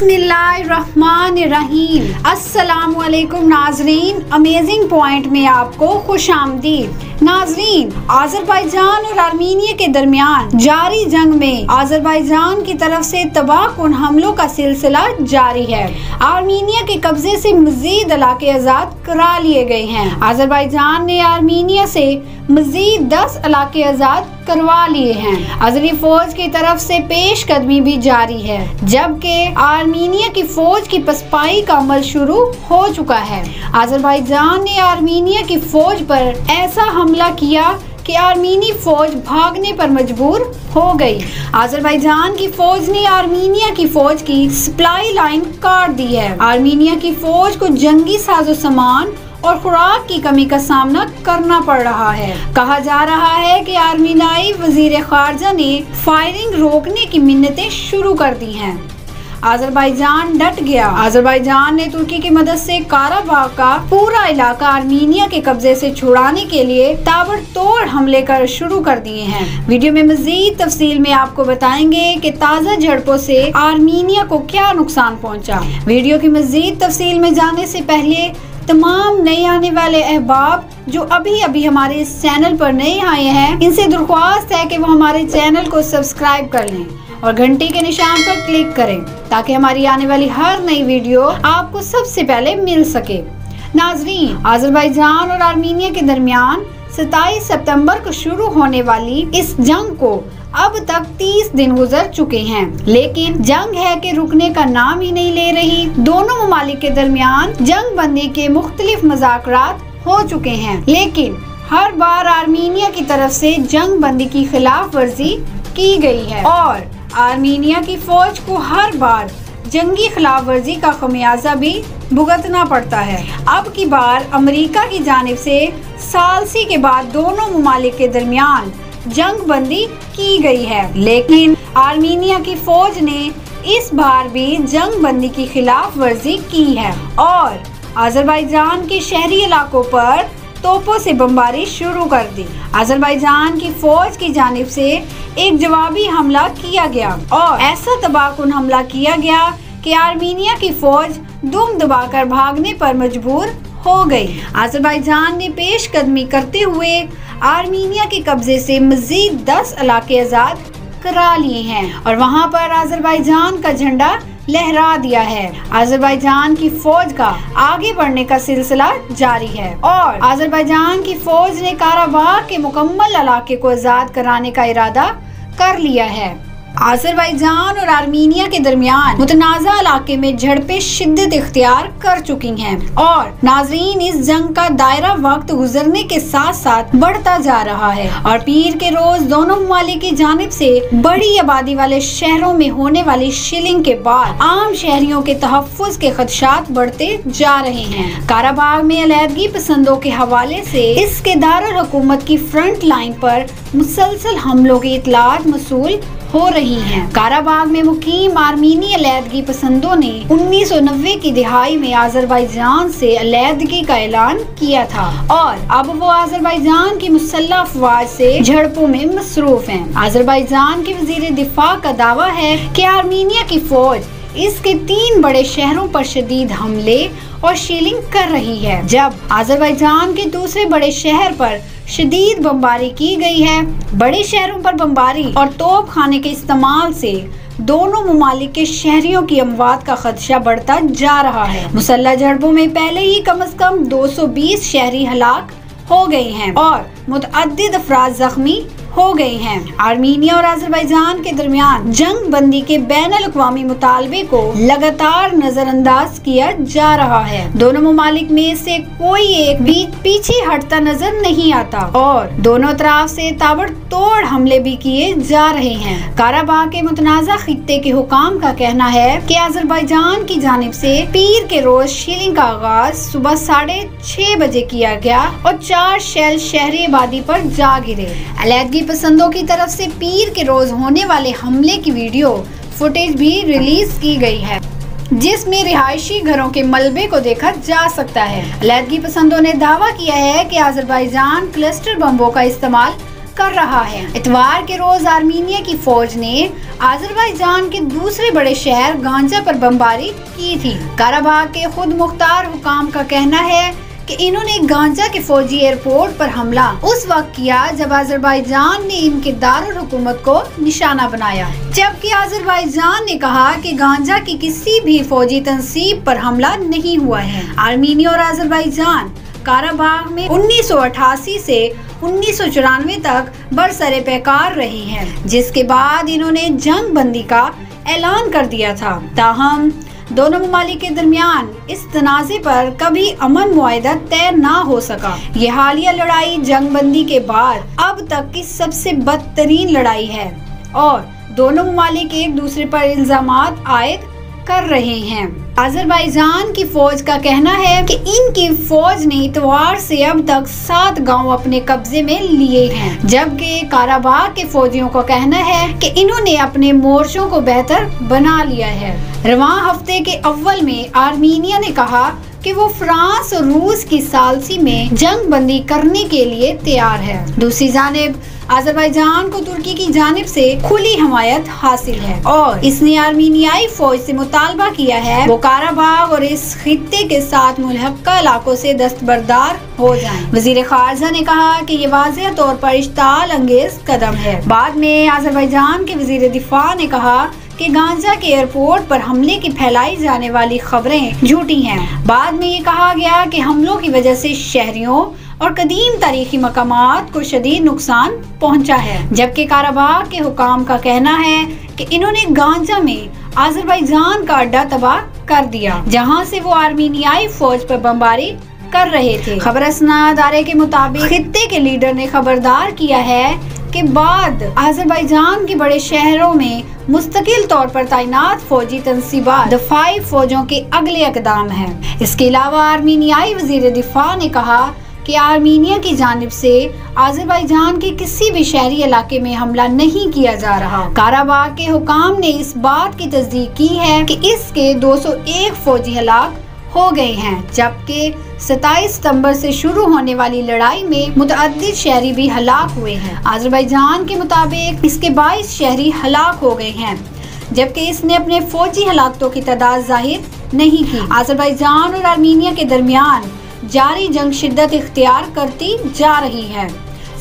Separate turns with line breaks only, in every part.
बिस्मिल्लाहिर्रहमानिर्रहीम। अस्सलामुअलैकुम नाजरीन, अमेजिंग पॉइंट में आपको खुशामदीद। नाजरीन, अज़रबैजान और आर्मीनिया के दरमियान जारी जंग में अज़रबैजान की तरफ से तबाहकुन हमलों का सिलसिला जारी है। आर्मीनिया के कब्जे से मजीद इलाके आज़ाद करा लिए गए हैं। अज़रबैजान ने आर्मीनिया से मजीद 10 इलाके आज़ाद करवा लिए हैं। अज़री फौज की तरफ से पेशकदमी भी जारी है, जबकि आर्मीनिया की फौज की पसपाई का अमल शुरू हो चुका है। अज़रबैजान ने आर्मीनिया की फौज पर ऐसा हमला किया कि आर्मीनी फौज भागने पर मजबूर हो गई। अज़रबैजान की फौज ने आर्मीनिया की फौज की सप्लाई लाइन काट दी है। आर्मीनिया की फौज को जंगी साजो सामान और खुराक की कमी का सामना करना पड़ रहा है। कहा जा रहा है कि आर्मीनाई वजीर खारजा ने फायरिंग रोकने की मिन्नतें शुरू कर दी हैं। अज़रबैजान डट गया। अज़रबैजान ने तुर्की की मदद से काराबाग का पूरा इलाका आर्मीनिया के कब्जे से छुड़ाने के लिए ताबड़तोड़ हमले कर शुरू कर दिए हैं। वीडियो में मजीद तफसील में आपको बताएंगे कि ताज़ा झड़पों से आर्मीनिया को क्या नुकसान पहुंचा। वीडियो की मजीद तफसील में जाने से पहले तमाम नए आने वाले अहबाब जो अभी अभी हमारे इस चैनल पर नए आए हैं, इनसे दरख्वास्त है कि वो हमारे चैनल को सब्सक्राइब कर लें और घंटी के निशान पर क्लिक करें ताकि हमारी आने वाली हर नई वीडियो आपको सबसे पहले मिल सके। नाजरीन, अज़रबैजान और आर्मीनिया के दरमियान 27 सितंबर को शुरू होने वाली इस जंग को अब तक 30 दिन गुजर चुके हैं, लेकिन जंग है कि रुकने का नाम ही नहीं ले रही। दोनों ममालिक के दरमियान जंग बंदी के मुख्तलिफ मुज़ाकरात हो चुके हैं, लेकिन हर बार आर्मीनिया की तरफ से जंग बंदी की खिलाफ वर्जी की गई है और आर्मीनिया की फौज को हर बार जंगी खिलाफ वर्जी का खमियाजा भी भुगतना पड़ता है। अब की बार अमेरिका की जानिब से सालसी के बाद दोनों ममालिक के दरमियान जंग बंदी की गई है, लेकिन आर्मीनिया की फौज ने इस बार भी जंग बंदी की खिलाफ वर्जी की है और अज़रबैजान के शहरी इलाकों पर तोपों से बमबारी शुरू कर दी। अज़रबैजान की फौज की जानिब से एक जवाबी हमला किया गया और ऐसा तबाहकुन हमला किया गया कि आर्मीनिया की फौज दुम दबाकर भागने पर मजबूर हो गई। अज़रबैजान ने पेशकदमी करते हुए आर्मीनिया के कब्जे से मजीद 10 इलाके आज़ाद करा लिए हैं और वहां पर अज़रबैजान का झंडा लहरा दिया है। अज़रबैजान की फौज का आगे बढ़ने का सिलसिला जारी है और अज़रबैजान की फौज ने काराबाग के मुकम्मल इलाके को आज़ाद कराने का इरादा कर लिया है। अज़रबैजान और आर्मीनिया के दरमियान मुतनाज़ा इलाके में झड़पें शिद्दत इख्तियार कर चुकी हैं और नाजरीन, इस जंग का दायरा वक्त गुजरने के साथ साथ बढ़ता जा रहा है और पीर के रोज दोनों ममालिक की जानिब से बड़ी आबादी वाले शहरों में होने वाली शिलिंग के बाद आम शहरियों के तहफ़्फ़ुज़ के खदशात बढ़ते जा रहे हैं। काराबाग में अलैदगी पसंदों के हवाले से इसके दारुल हुकूमत की फ्रंट लाइन पर मुसलसल हमलों की इतलात मसूल हो रही हैं। काराबाग में मुकीम आर्मीनी अलैदगी पसंदों ने 1990 की दिहाई में अज़रबैजान से अलैदगी का ऐलान किया था और अब वो अज़रबैजान की मुसल्लह अफवाज से झड़पों में मसरूफ हैं। अज़रबैजान के वज़ीर दिफा का दावा है कि आर्मीनिया की फौज इसके 3 बड़े शहरों पर शदीद हमले और शीलिंग कर रही है, जब अज़रबैजान के दूसरे बड़े शहर पर शदीद बमबारी की गई है। बड़े शहरों पर बमबारी और तोप खाने के इस्तेमाल से दोनों ममालिक के शहरियों की अमवात का खदशा बढ़ता जा रहा है। मुसल्लह झड़पों में पहले ही कम से कम 220 शहरी हलाक हो गए हैं और मुतअद्दिद अफराद जख्मी हो गए हैं। आर्मीनिया और अज़रबैजान के दरमियान जंग बंदी के बैनुल-अक़वामी मुतालबे को लगातार नजरअंदाज किया जा रहा है। दोनों ममालिक में से कोई एक भी पीछे हटता नजर नहीं आता और दोनों तरफ से ताबड़तोड़ हमले भी किए जा रहे हैं। काराबाग के मुतनाज़ा खित्ते के हुकाम का कहना है कि अज़रबैजान की जानिब से पीर के रोज शीलिंग का आगाज सुबह 6:30 बजे किया गया और 4 शेल शहरी आबादी पर जा गिरे। अलैदगी पसंदों की तरफ से पीर के रोज होने वाले हमले की वीडियो फुटेज भी रिलीज की गई है, जिसमें रिहायशी घरों के मलबे को देखा जा सकता है। अलैदगी पसंदों ने दावा किया है कि अज़रबैजान क्लस्टर बम्बों का इस्तेमाल कर रहा है। इतवार के रोज आर्मीनिया की फौज ने आज़रबाईजान के दूसरे बड़े शहर गांजा पर बमबारी की थी। काराबाग के खुद मुख्तार हुकाम का कहना है कि इन्होंने गांजा के फौजी एयरपोर्ट पर हमला उस वक्त किया जब आज़रबाईजान ने इनके दारुल हुकूमत को निशाना बनाया, जबकि आज़रबाईजान ने कहा कि गांजा की किसी भी फौजी तंसीब पर हमला नहीं हुआ है। आर्मीनिया और आज़रबाईजान काराबाग में 1988 से 1994 तक बरसरे पैकार रहे हैं, जिसके बाद इन्होंने जंग बंदी का ऐलान कर दिया था। ताहम दोनों ममालिक के दरमियान इस तनाज़े पर कभी अमन मुआहिदा तय ना हो सका। ये हालिया लड़ाई जंग बंदी के बाद अब तक की सबसे बदतरीन लड़ाई है और दोनों ममालिक एक दूसरे पर इल्जामात आयद कर रहे हैं। आज़रबाईजान की फौज का कहना है कि इनकी फौज ने इतवार से अब तक 7 गांव अपने कब्जे में लिए हैं, जबकि काराबाग के फौजियों का कहना है कि इन्होंने अपने मोर्चों को बेहतर बना लिया है। रवां हफ्ते के अव्वल में आर्मीनिया ने कहा कि वो फ्रांस और रूस की सालसी में जंग बंदी करने के लिए तैयार है। दूसरी जानिब आज़रबाईजान को तुर्की की जानिब से खुली हमायत हासिल है और इसने आर्मीनियाई फौज से मुतालबा किया है वो काराबाग और इस खित्ते के साथ मुल्हक्का इलाकों से दस्तबरदार हो जाएं। वजीर खारजा ने कहा कि ये वाज़ेह तौर पर इश्ताल अंगेज कदम है। बाद में आज़रबाईजान के वजीर दिफा ने कहा कि गांजा के एयरपोर्ट पर हमले की फैलाई जाने वाली खबरें झूठी हैं। बाद में ये कहा गया कि हमलों की वजह से शहरियों और कदीम तारीखी मकामात को शदीद नुकसान पहुंचा है, जबकि काराबाग के हुकाम का कहना है कि इन्होंने गांजा में आज़रबाईजान का अड्डा तबाह कर दिया, जहां से वो आर्मीनियाई फौज पर बमबारी कर रहे थे। खबरसना अदारे के मुताबिक खित्ते के लीडर ने खबरदार किया है कि बाद आज़रबाईजान के बड़े शहरों में मुस्तकिल तौर पर तैनात फौजी तंसीबात दफाई फौजों के अगले इक़दाम हैं। इसके अलावा आर्मीनियाई वजीर दिफा ने कहा कि आर्मीनिया की जानिब से आज़रबाईजान के किसी भी शहरी इलाके में हमला नहीं किया जा रहा। काराबाग के हुकाम ने इस बात की तस्दीक की है कि इसके 201 फौजी हलाक हो गए हैं, जबकि 27 सितंबर से शुरू होने वाली लड़ाई में मुतअद्दिद शहरी भी हलाक हुए हैं। आज़रबाईजान के मुताबिक इसके 22 शहरी हलाक हो गए हैं, जबकि इसने अपने फौजी हलाकतों की तादाद जाहिर नहीं की। आज़रबाईजान और आर्मीनिया के दरमियान जारी जंग शिद्दत इख्तियार करती जा रही है।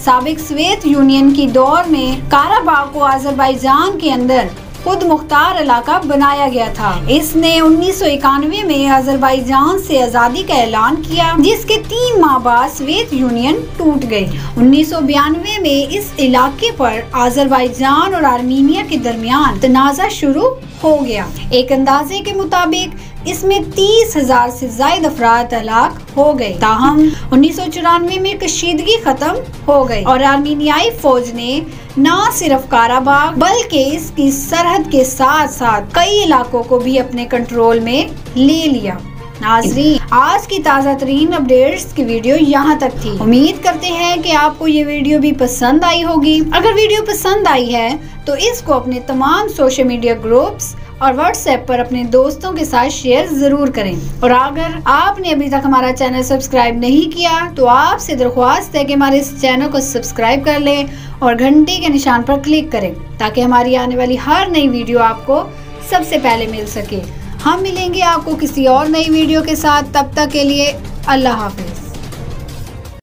साबिक सोवियत यूनियन की दौर में काराबाग को आज़रबाईजान के अंदर खुद मुख्तार इलाका बनाया गया था। इसने 1991 में आज़रबाईजान से आज़ादी का ऐलान किया, जिसके 3 माह बाद सोवियत यूनियन टूट गई। 1992 में इस इलाके पर आज़रबाईजान और आर्मीनिया के दरमियान तनाज़ा शुरू हो गया। एक अंदाजे के मुताबिक इसमें 30,000 से ज्यादा अफराद हलाक हो गए। ताहम 1994 में कशीदगी खत्म हो गई और आर्मीनियाई फौज ने न सिर्फ काराबाग बल्कि इसकी सरहद के साथ साथ कई इलाकों को भी अपने कंट्रोल में ले लिया। नाज़रीन, आज की ताज़ा तरीन अपडेट्स की वीडियो यहाँ तक थी। उम्मीद करते हैं कि आपको ये वीडियो भी पसंद आई होगी। अगर वीडियो पसंद आई है तो इसको अपने तमाम सोशल मीडिया ग्रुप्स और व्हाट्सएप पर अपने दोस्तों के साथ शेयर जरूर करें। और अगर आपने अभी तक हमारा चैनल सब्सक्राइब नहीं किया तो आपसे दरख्वास्त है कि हमारे इस चैनल को सब्सक्राइब कर लें और घंटी के निशान पर क्लिक करें, ताकि हमारी आने वाली हर नई वीडियो आपको सबसे पहले मिल सके। हम मिलेंगे आपको किसी और नई वीडियो के साथ। तब तक के लिए अल्लाह हाफ़िज़।